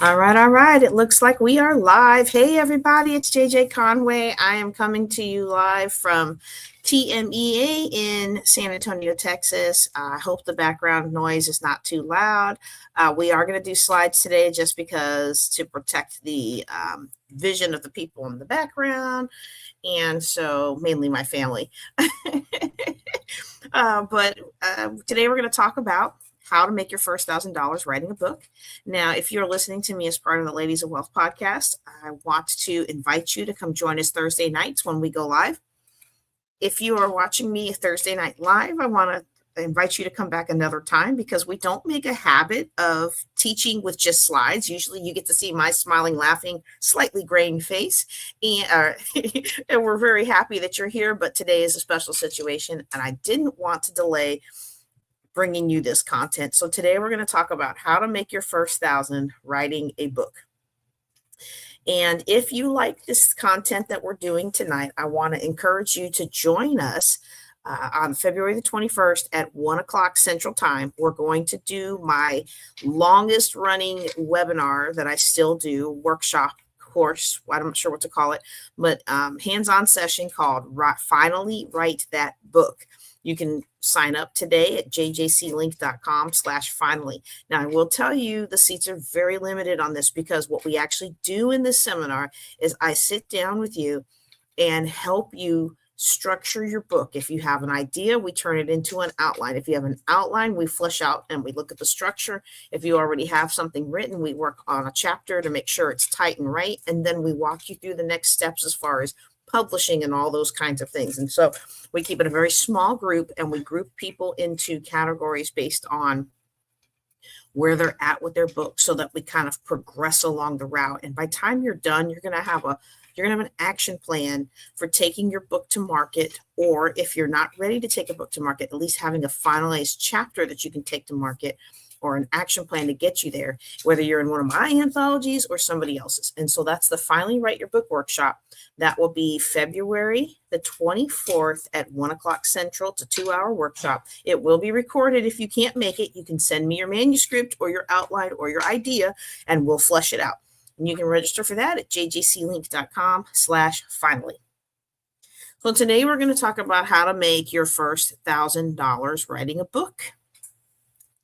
All right, all right. It looks like we are live. Hey, everybody, it's JJ Conway. I am coming to you live from TMEA in San Antonio, Texas. I hope the background noise is not too loud. We are going to do slides today just because to protect the vision of the people in the background. And so mainly my family. But today we're going to talk about how to make your first $1,000 writing a book. Now, if you're listening to me as part of the Ladies of Wealth podcast, I want to invite you to come join us Thursday nights when we go live. If you are watching me Thursday night live, I want to invite you to come back another time because we don't make a habit of teaching with just slides. Usually you get to see my smiling, laughing, slightly graying face. And we're very happy that you're here, but today is a special situation and I didn't want to delay bringing you this content. So today we're going to talk about how to make your first 1,000 writing a book. And if you like this content that we're doing tonight, I want to encourage you to join us on February the 21st at 1 o'clock Central Time. We're going to do my longest running webinar that I still do, workshop course, I'm not sure what to call it, but hands-on session called Finally Write That Book. You can sign up today at jjclink.com/finally. Now, I will tell you the seats are very limited on this because what we actually do in this seminar is I sit down with you and help you structure your book. If you have an idea, we turn it into an outline. If you have an outline, we flesh out and we look at the structure. If you already have something written, we work on a chapter to make sure it's tight and right. And then we walk you through the next steps as far as publishing and all those kinds of things. And so we keep it a very small group and we group people into categories based on where they're at with their book so that we kind of progress along the route. And by the time you're done, you're going to have an action plan for taking your book to market, or if you're not ready to take a book to market, at least having a finalized chapter that you can take to market or an action plan to get you there, whether you're in one of my anthologies or somebody else's. And so that's the Finally Write Your Book workshop. That will be February the 24th at 1 o'clock Central. It's a 2-hour workshop. It will be recorded. If you can't make it, you can send me your manuscript or your outline or your idea, and we'll flesh it out. And you can register for that at jjclink.com/finally. So today we're going to talk about how to make your first $1,000 writing a book.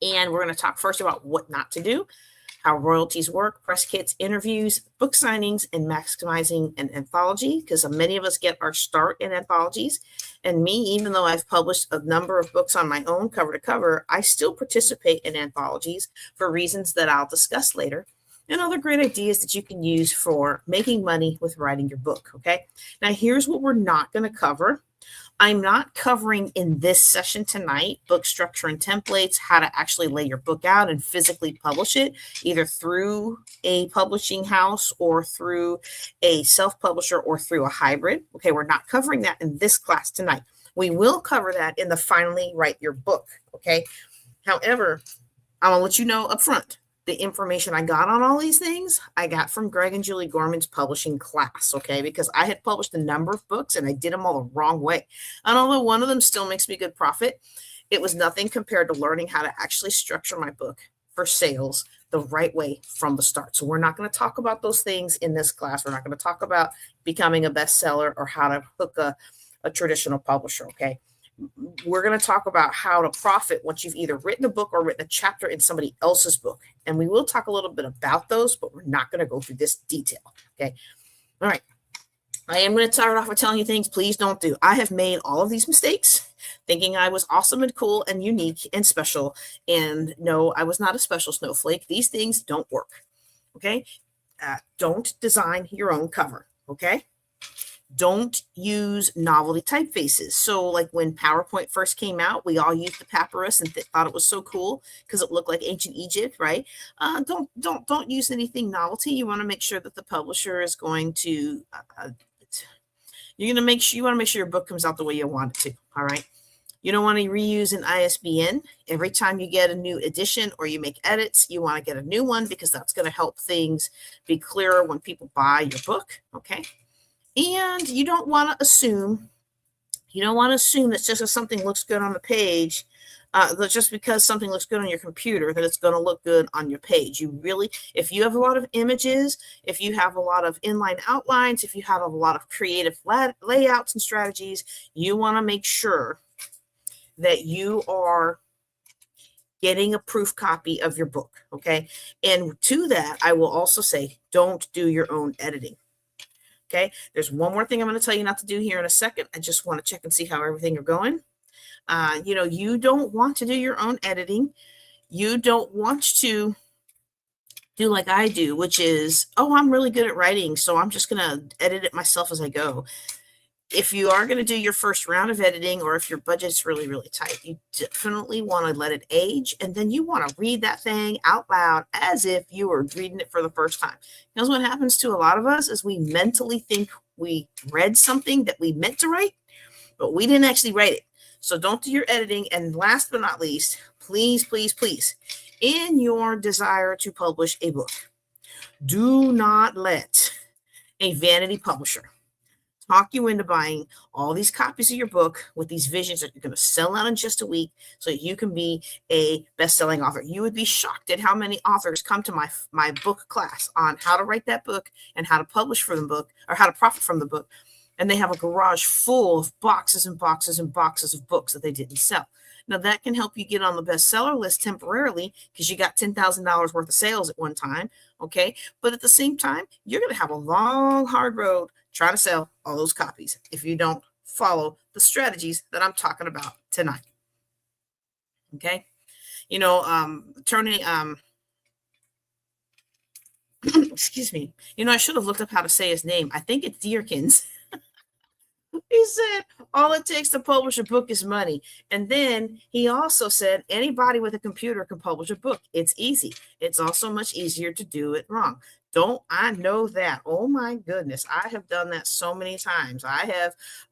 And we're going to talk first about what not to do, how royalties work, press kits, interviews, book signings, and maximizing an anthology, because many of us get our start in anthologies. And me, even though I've published a number of books on my own cover to cover, I still participate in anthologies for reasons that I'll discuss later, and other great ideas that you can use for making money with writing your book. Okay. Now, here's what we're not going to cover. I'm not covering in this session tonight book structure and templates, how to actually lay your book out and physically publish it, either through a publishing house or through a self-publisher or through a hybrid. Okay, we're not covering that in this class tonight. We will cover that in the Finally Write Your Book. Okay. However, I'm going to let you know up front, the information I got on all these things, I got from Greg and Julie Gorman's publishing class, okay? Because I had published a number of books and I did them all the wrong way. And although one of them still makes me good profit, it was nothing compared to learning how to actually structure my book for sales the right way from the start. So we're not going to talk about those things in this class. We're not going to talk about becoming a bestseller or how to hook a traditional publisher, okay? We're going to talk about how to profit once you've either written a book or written a chapter in somebody else's book. And we will talk a little bit about those, but we're not going to go through this detail. Okay. All right. I am going to start off with telling you things please don't do. I have made all of these mistakes thinking I was awesome and cool and unique and special. And no, I was not a special snowflake. These things don't work. Okay. Don't design your own cover. Okay. Don't use novelty typefaces. So like when PowerPoint first came out, we all used the papyrus and thought it was so cool because it looked like ancient Egypt, right? Don't use anything novelty. You want to make sure that the publisher is going to, you want to make sure your book comes out the way you want it to. All right. You don't want to reuse an ISBN. Every time you get a new edition or you make edits, you want to get a new one because that's going to help things be clearer when people buy your book. Okay. And you don't want to assume that just because something looks good on the page, Just because something looks good on your computer, that it's going to look good on your page. You really, if you have a lot of images, if you have a lot of inline outlines, if you have a lot of creative layouts and strategies, you want to make sure that you are getting a proof copy of your book. Okay. And to that, I will also say, don't do your own editing. Okay. There's one more thing I'm going to tell you not to do here in a second. I just want to check and see how everything are going. You don't want to do your own editing. You don't want to do like I do, which is, oh, I'm really good at writing, so I'm just going to edit it myself as I go. If you are going to do your first round of editing, or if your budget's really, really tight, you definitely want to let it age. And then you want to read that thing out loud as if you were reading it for the first time. Because what happens to a lot of us is we mentally think we read something that we meant to write, but we didn't actually write it. So don't do your editing. And last but not least, please, please, please, in your desire to publish a book, do not let a vanity publisher talk you into buying all these copies of your book with these visions that you're going to sell out in just a week so you can be a best-selling author. You would be shocked at how many authors come to my book class on how to write that book and how to publish from the book, or how to profit from the book. And they have a garage full of boxes and boxes and boxes of books that they didn't sell. Now, that can help you get on the bestseller list temporarily because you got $10,000 worth of sales at one time, okay? But at the same time, you're going to have a long, hard road trying to sell all those copies if you don't follow the strategies that I'm talking about tonight, okay? Excuse me. I should have looked up how to say his name. I think it's Dearkins. He said, all it takes to publish a book is money. And then he also said, anybody with a computer can publish a book. It's easy. It's also much easier to do it wrong. Don't I know that? Oh my goodness. I have done that so many times. I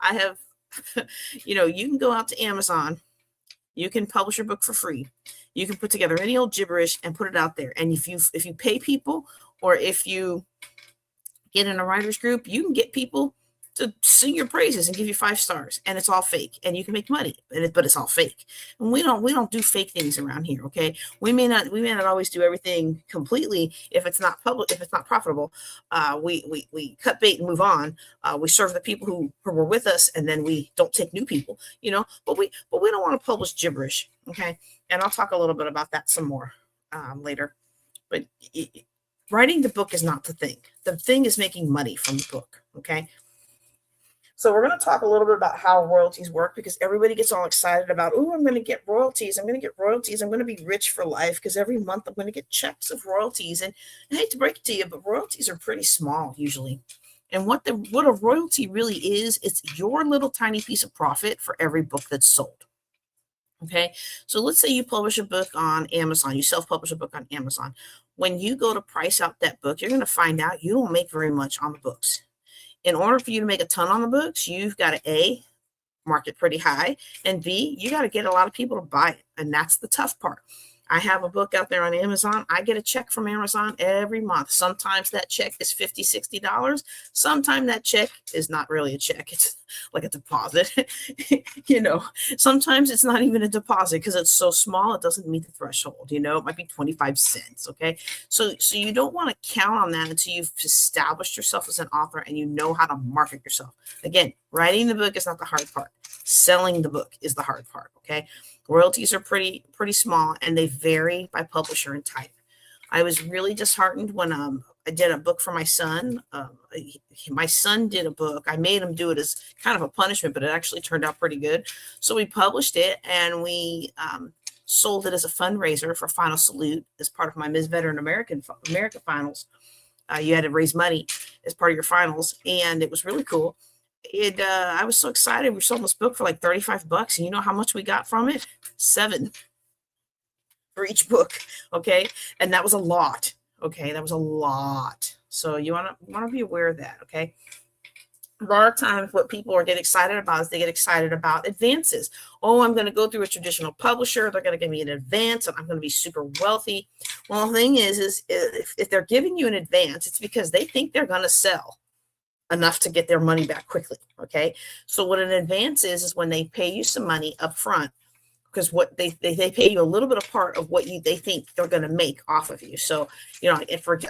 have, you can go out to Amazon. You can publish your book for free. You can put together any old gibberish and put it out there. And if you pay people, or if you get in a writer's group, you can get people to sing your praises and give you 5 stars, and it's all fake, and you can make money, but it's all fake. And we don't do fake things around here. Okay. We may not always do everything completely if it's not profitable. We cut bait and move on. We serve the people who were with us, and then we don't take new people, but we don't want to publish gibberish. Okay. And I'll talk a little bit about that some more later, but writing the book is not the thing. The thing is making money from the book. Okay. So we're going to talk a little bit about how royalties work, because everybody gets all excited about, oh, I'm going to get royalties. I'm going to get royalties. I'm going to be rich for life because every month I'm going to get checks of royalties. And I hate to break it to you, but royalties are pretty small usually. And what a royalty really is, it's your little tiny piece of profit for every book that's sold. Okay. So let's say you publish a book on Amazon, you self-publish a book on Amazon. When you go to price out that book, you're going to find out you don't make very much on the books. In order for you to make a ton on the books, you've got to A, market pretty high, and B, you got to get a lot of people to buy it. And that's the tough part. I have a book out there on Amazon. I get a check from Amazon every month. Sometimes that check is $50, $60. Sometimes that check is not really a check. It's like a deposit. Sometimes it's not even a deposit because it's so small it doesn't meet the threshold. It might be 25 cents. Okay. So you don't want to count on that until you've established yourself as an author and you know how to market yourself. Again, writing the book is not the hard part. Selling the book is the hard part. Okay. Royalties are pretty small, and they vary by publisher and type. I was really disheartened when I did a book for my son. My son did a book. I made him do it as kind of a punishment, but it actually turned out pretty good. So we published it, and we sold it as a fundraiser for Final Salute as part of my Ms. Veteran America finals. You had to raise money as part of your finals, and it was really cool. I was so excited. We sold this book for like $35, and you know how much we got from it? $7 for each book. Okay. And that was a lot. Okay. That was a lot. So you want to be aware of that. Okay. A lot of times what people get excited about is they get excited about advances. Oh, I'm going to go through a traditional publisher. They're going to give me an advance and I'm going to be super wealthy. Well, the thing is if they're giving you an advance, it's because they think they're going to sell enough to get their money back quickly. Okay. So what an advance is when they pay you some money up front, because what they pay you a little bit of part of what they think they're going to make off of you. So, I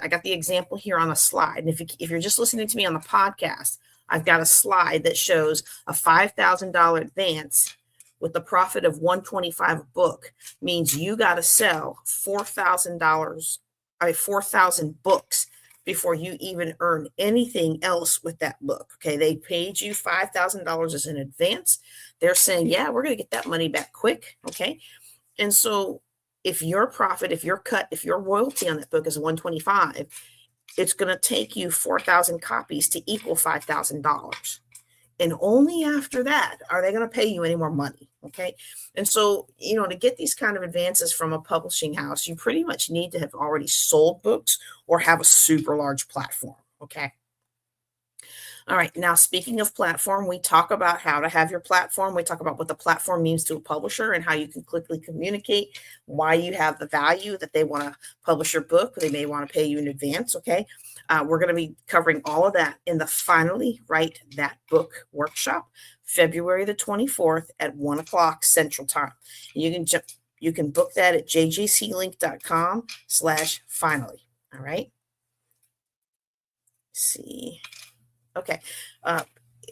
got the example here on a slide. And if you're just listening to me on the podcast, I've got a slide that shows a $5,000 advance with the profit of $125 a book means you got to sell $4,000 books before you even earn anything else with that book. Okay. They paid you $5,000 as an advance. They're saying, yeah, we're going to get that money back quick. Okay. And so if your profit, if your royalty on that book is $125, it's going to take you 4,000 copies to equal $5,000. And only after that are they going to pay you any more money. Okay. And so, to get these kind of advances from a publishing house, you pretty much need to have already sold books or have a super large platform. Okay. All right. Now, speaking of platform, we talk about how to have your platform. We talk about what the platform means to a publisher and how you can quickly communicate why you have the value that they want to publish your book. They may want to pay you in advance. Okay. We're going to be covering all of that in the Finally Write That Book workshop, February the 24th at 1:00 Central Time. You can book that at jjclink.com/finally. All right. Let's see. Okay.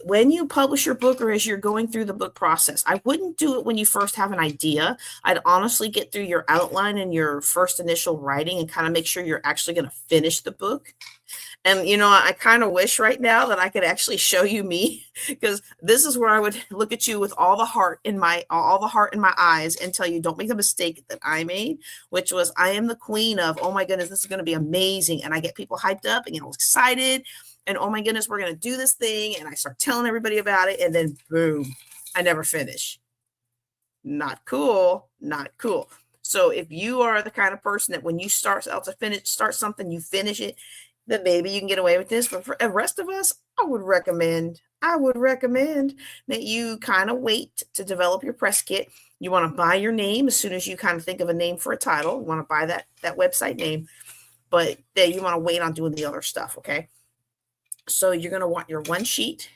When you publish your book or as you're going through the book process, I wouldn't do it when you first have an idea. I'd honestly get through your outline and your first initial writing and kind of make sure you're actually going to finish the book. And, I kind of wish right now that I could actually show you me, because this is where I would look at you with all the heart in my eyes and tell you, don't make the mistake that I made, which was I am the queen of, oh my goodness, this is going to be amazing. And I get people hyped up and get all excited. And oh my goodness, we're going to do this thing. And I start telling everybody about it. And then boom, I never finish. Not cool. Not cool. So if you are the kind of person that when you start something, you finish it, then maybe you can get away with this. But for the rest of us, I would recommend that you kind of wait to develop your press kit. You want to buy your name as soon as you kind of think of a name for a title. You want to buy that website name, but then you want to wait on doing the other stuff. Okay. So you're going to want your one sheet.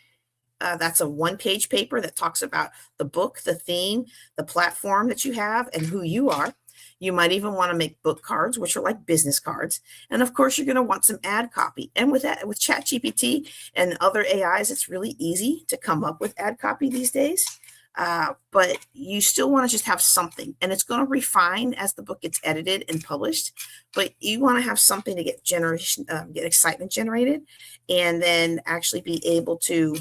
That's a 1-page paper that talks about the book, the theme, the platform that you have, and who you are. You might even want to make book cards, which are like business cards. And of course, you're going to want some ad copy. And with ChatGPT and other AIs, it's really easy to come up with ad copy these days. But you still want to just have something, and it's going to refine as the book gets edited and published. But you want to have something to get excitement generated, and then actually be able to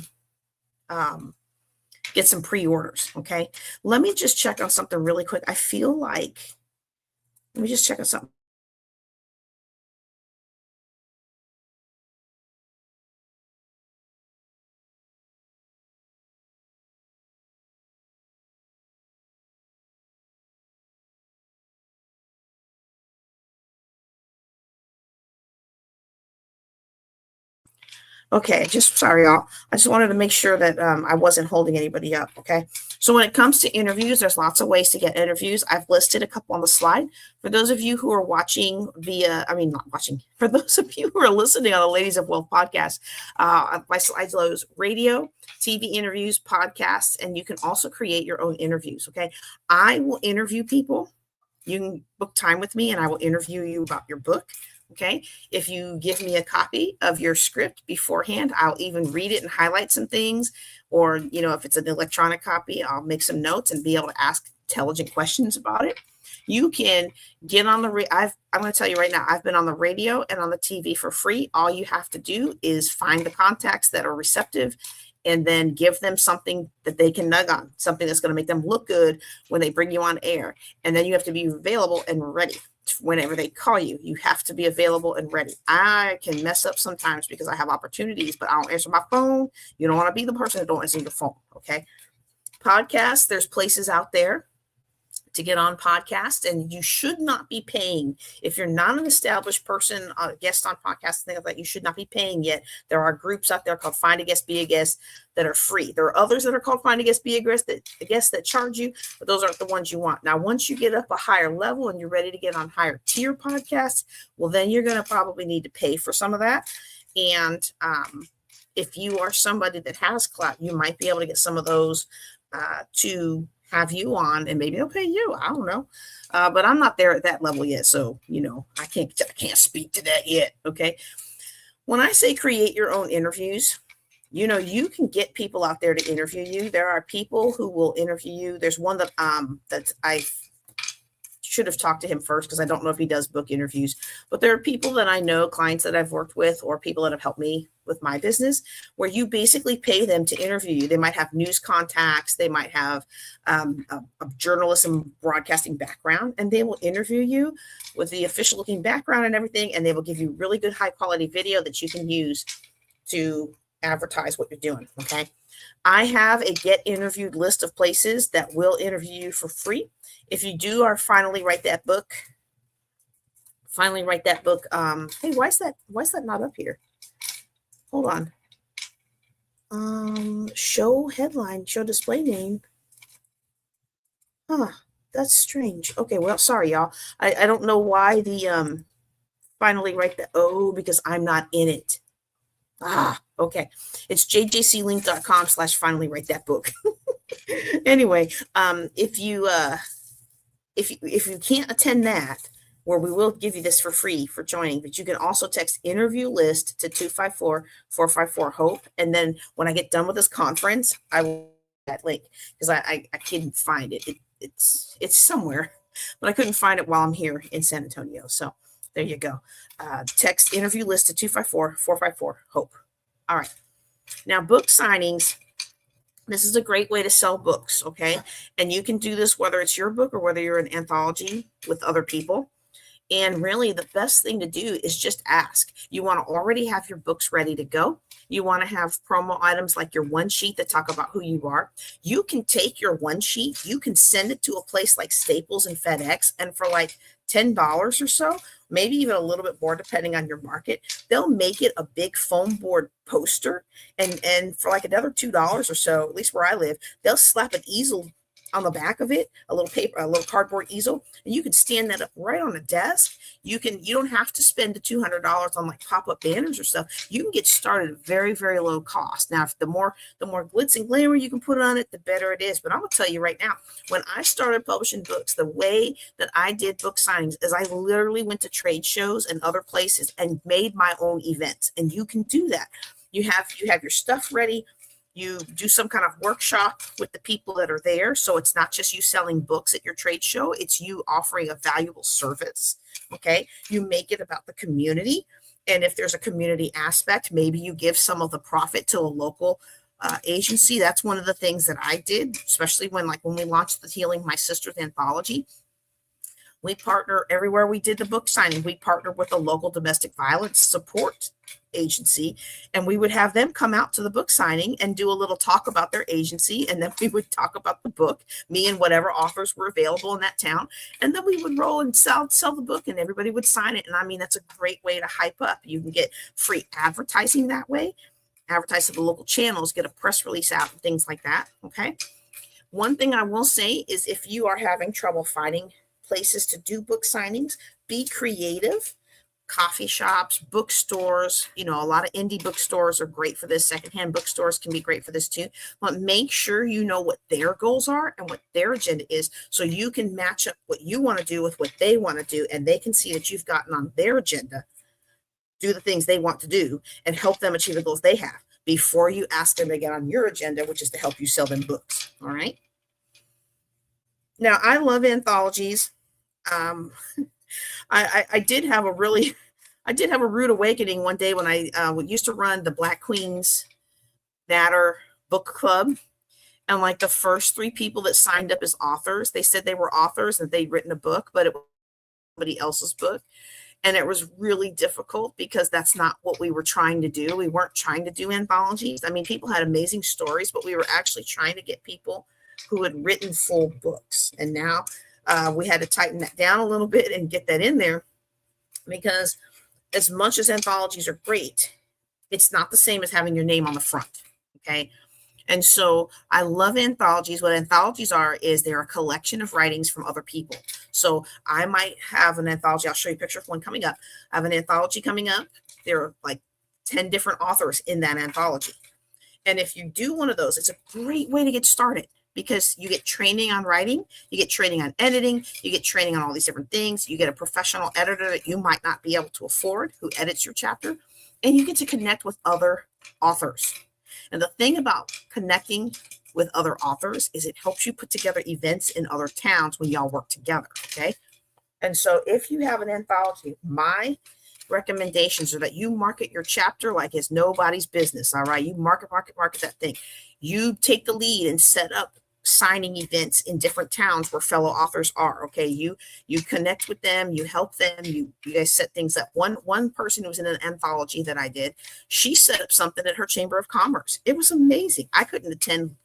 get some pre-orders. Okay, let me just check on something really quick. Let me just check on something. Okay, sorry, y'all. I just wanted to make sure that I wasn't holding anybody up, okay? So when it comes to interviews, there's lots of ways to get interviews. I've listed a couple on the slide. For those of you who are watching for those of you who are listening on the Ladies of Wealth podcast, my slides loads radio, TV interviews, podcasts, and you can also create your own interviews, okay? I will interview people. You can book time with me and I will interview you about your book. Okay. If you give me a copy of your script beforehand, I'll even read it and highlight some things. Or, if it's an electronic copy, I'll make some notes and be able to ask intelligent questions about it. You can get on I'm going to tell you right now, I've been on the radio and on the TV for free. All you have to do is find the contacts that are receptive and then give them something that they can nug on, something that's going to make them look good when they bring you on air. And then you have to be available and ready. Whenever they call you, you have to be available and ready. I can mess up sometimes because I have opportunities, but I don't answer my phone. You don't want to be the person that don't answer your phone. Okay. Podcasts, there's places out there to get on podcasts, and you should not be paying. If you're not an established person, a guest on podcasts, things like that, you should not be paying yet. There are groups out there called Find a Guest, Be a Guest that are free. There are others that are called Find a Guest, Be a Guest that charge you, but those aren't the ones you want. Now, once you get up a higher level and you're ready to get on higher tier podcasts, well, then you're going to probably need to pay for some of that. And if you are somebody that has clout, you might be able to get some of those to have you on, and maybe they'll pay you. I don't know. But I'm not there at that level yet. So, I can't speak to that yet. Okay. When I say create your own interviews, you can get people out there to interview you. There are people who will interview you. There's one that I should have talked to him first because I don't know if he does book interviews, but there are people that I know, clients that I've worked with, or people that have helped me with my business, where you basically pay them to interview you. They might have news contacts, they might have a journalism broadcasting background, and they will interview you with the official looking background and everything, and they will give you really good high quality video that you can use to advertise what you're doing. Okay. I have a get interviewed list of places that will interview you for free. If you do or finally write that book, hey, why is that not up here? Hold on. Show headline, show display name. That's strange. Okay, well, sorry, y'all. I don't know why the finally write that. Oh, because I'm not in it. Okay. It's jjclink.com/finally write that book. Anyway, if you can't attend that, where we will give you this for free for joining, but you can also text interview list to 254-454-HOPE. And then when I get done with this conference, I will that link because I couldn't find it. It's somewhere, but I couldn't find it while I'm here in San Antonio. So there you go. Text interview list to 254-454-HOPE. All right. Now, book signings. This is a great way to sell books, okay? And you can do this whether it's your book or whether you're an anthology with other people. And really, the best thing to do is just ask. You want to already have your books ready to go. You want to have promo items like your one sheet that talk about who you are. You can take your one sheet, you can send it to a place like Staples and FedEx, and for like $10 or so, maybe even a little bit more depending on your market, they'll make it a big foam board poster, and for like another $2 or so, at least where I live, they'll slap an easel on the back of it, a little cardboard easel, and you can stand that up right on a desk. You don't have to spend the $200 on like pop-up banners or stuff. You can get started at very, very low cost. Now, if the more glitz and glamour you can put on it, the better it is. But I'm gonna tell you right now, when I started publishing books, the way that I did book signings is I literally went to trade shows and other places and made my own events. And you can do that. You have your stuff ready. You do some kind of workshop with the people that are there. So it's not just you selling books at your trade show, it's you offering a valuable service. Okay. You make it about the community. And if there's a community aspect, maybe you give some of the profit to a local agency. That's one of the things that I did, especially when we launched the Healing My Sisters anthology. We partner everywhere we did the book signing. We partnered with a local domestic violence support agency, and we would have them come out to the book signing and do a little talk about their agency, and then we would talk about the book, me and whatever authors were available in that town, and then we would roll and sell the book, and everybody would sign it. And I mean, that's a great way to hype up. You can get free advertising that way, advertise to the local channels, get a press release out, and things like that. Okay. One thing I will say is, if you are having trouble finding places to do book signings, be creative. Coffee shops, bookstores, a lot of indie bookstores are great for this. Secondhand bookstores can be great for this too. But make sure you know what their goals are and what their agenda is, so you can match up what you want to do with what they want to do, and they can see that you've gotten on their agenda, do the things they want to do, and help them achieve the goals they have before you ask them to get on your agenda, which is to help you sell them books. All right. Now, I love anthologies. I did have a rude awakening one day when I used to run the Black Queens Natter Book Club. And like the first 3 people that signed up as authors, they said they were authors and they'd written a book, but it was somebody else's book. And it was really difficult because that's not what we were trying to do. We weren't trying to do anthologies. I mean, people had amazing stories, but we were actually trying to get people who had written full books. And now we had to tighten that down a little bit and get that in there, because as much as anthologies are great, it's not the same as having your name on the front. Okay. And so I love anthologies. What anthologies are is they're a collection of writings from other people. So I might have an anthology. I'll show you a picture of one coming up. I have an anthology coming up. There are like 10 different authors in that anthology. And if you do one of those, it's a great way to get started, because you get training on writing, you get training on editing, you get training on all these different things. You get a professional editor that you might not be able to afford who edits your chapter, and you get to connect with other authors. And the thing about connecting with other authors is it helps you put together events in other towns when y'all work together, okay? And so if you have an anthology, my recommendations are that you market your chapter like it's nobody's business, all right? You market that thing. You take the lead and set up signing events in different towns where fellow authors are, okay? You connect with them, you help them, you guys set things up. One person who was in an anthology that I did, she set up something at her Chamber of Commerce. It was amazing. I couldn't attend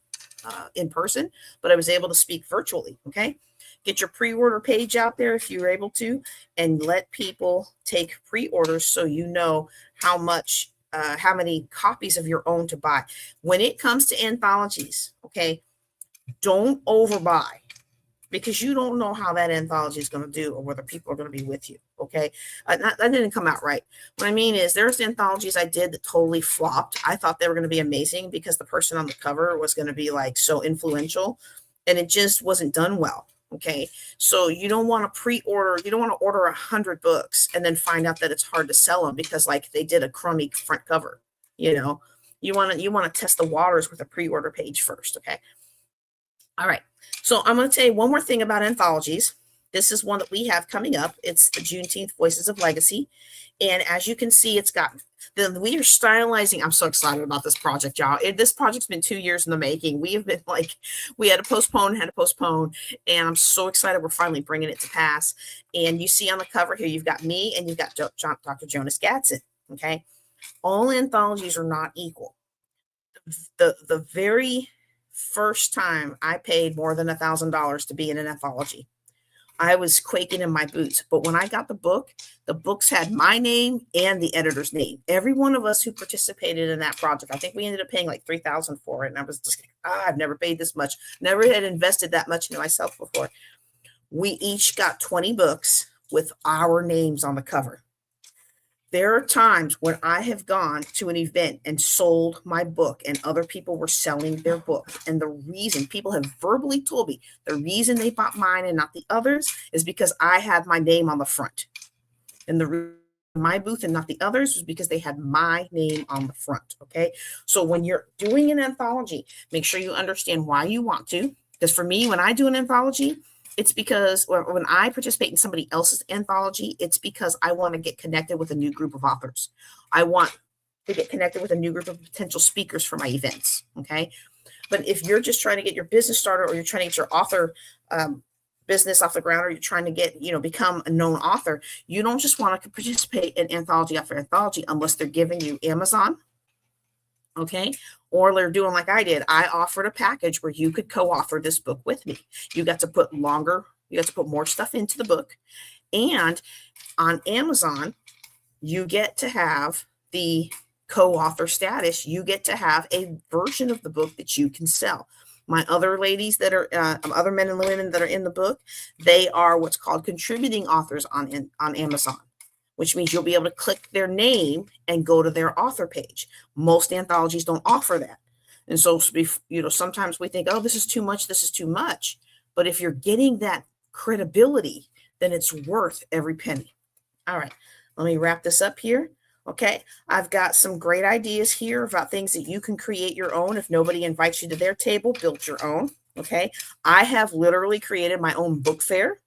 in person, but I was able to speak virtually, okay? Get your pre-order page out there if you're able to, and let people take pre-orders so you know how many copies of your own to buy. When it comes to anthologies, okay, don't overbuy, because you don't know how that anthology is going to do or whether people are going to be with you, okay? That didn't come out right. What I mean is there's anthologies I did that totally flopped. I thought they were going to be amazing because the person on the cover was going to be like so influential, and it just wasn't done well. Okay, so you don't want to pre-order. You don't want to order 100 books and then find out that it's hard to sell them because like they did a crummy front cover. You know, you want to test the waters with a pre-order page first. Okay. All right. So I'm going to tell you one more thing about anthologies. This is one that we have coming up. It's the Juneteenth Voices of Legacy. And as you can see, we are stylizing. I'm so excited about this project, y'all. This project's been 2 years in the making. We have been we had to postpone, and I'm so excited we're finally bringing it to pass. And you see on the cover here, you've got me and you've got Dr. Jonas Gadsden, okay? All anthologies are not equal. The very first time I paid more than $1,000 to be in an anthology, I was quaking in my boots. But when I got the books had my name and the editor's name. Every one of us who participated in that project, I think we ended up paying like $3,000 for it. And I was just like, I've never paid this much. Never had invested that much into myself before. We each got 20 books with our names on the cover. There are times when I have gone to an event and sold my book and other people were selling their book. And the reason people have verbally told me the reason they bought mine and not the others is because I had my name on the front. And my booth and not the others was because they had my name on the front. Okay. So when you're doing an anthology, make sure you understand why you want to. Because for me, when I do an anthology, it's because when I participate in somebody else's anthology, it's because I want to get connected with a new group of authors. I want to get connected with a new group of potential speakers for my events. Okay. But if you're just trying to get your business started, or you're trying to get your author business off the ground, or you're trying to get, become a known author, you don't just want to participate in anthology after anthology unless they're giving you Amazon. Okay. Or they're doing like I did. I offered a package where you could co-author this book with me. You got to put more stuff into the book. And on Amazon, you get to have the co-author status. You get to have a version of the book that you can sell. My other ladies that are, other men and women that are in the book, they are what's called contributing authors on Amazon, which means you'll be able to click their name and go to their author page. Most anthologies don't offer that. And so, sometimes we think, oh, this is too much. But if you're getting that credibility, then it's worth every penny. All right, let me wrap this up here. Okay, I've got some great ideas here about things that you can create your own. If nobody invites you to their table, build your own. Okay, I have literally created my own book fair.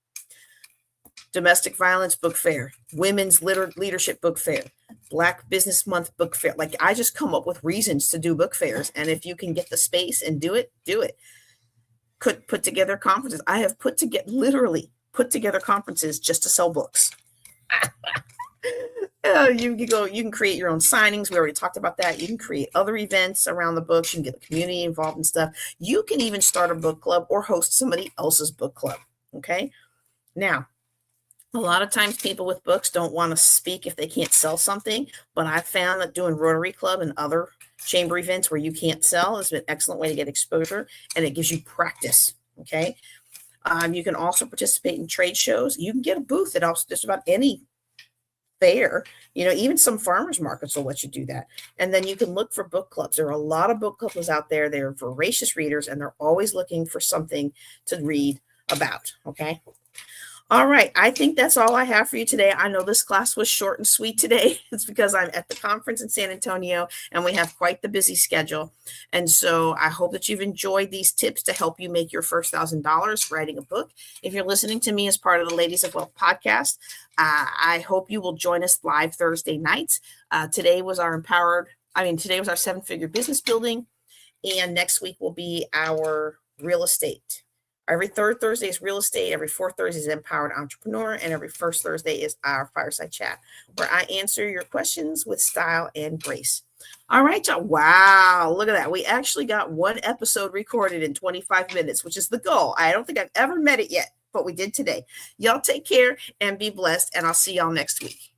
Domestic violence book fair, women's leadership book fair, Black Business Month book fair. Like, I just come up with reasons to do book fairs. And if you can get the space and do it, do it. Could put together conferences. I have literally put together conferences just to sell books. You can create your own signings. We already talked about that. You can create other events around the books. You can get the community involved and stuff. You can even start a book club or host somebody else's book club. Okay. Now, a lot of times people with books don't want to speak if they can't sell something, but I found that doing Rotary Club and other chamber events where you can't sell is an excellent way to get exposure, and it gives you practice. Okay. You can also participate in trade shows. You can get a booth at just about any fair. Even some farmers markets will let you do that. And then you can look for book clubs. There are a lot of book clubs out there. They're voracious readers, and they're always looking for something to read about. Okay. All right. I think that's all I have for you today. I know this class was short and sweet today. It's because I'm at the conference in San Antonio and we have quite the busy schedule. And so I hope that you've enjoyed these tips to help you make your first $1,000 writing a book. If you're listening to me as part of the Ladies of Wealth podcast, I hope you will join us live Thursday nights. Today was our seven-figure business building. And next week will be our real estate. Every third Thursday is real estate. Every fourth Thursday is empowered entrepreneur. And every first Thursday is our fireside chat, where I answer your questions with style and grace. All right, y'all. Wow. Look at that. We actually got one episode recorded in 25 minutes, which is the goal. I don't think I've ever met it yet, but we did today. Y'all take care and be blessed. And I'll see y'all next week.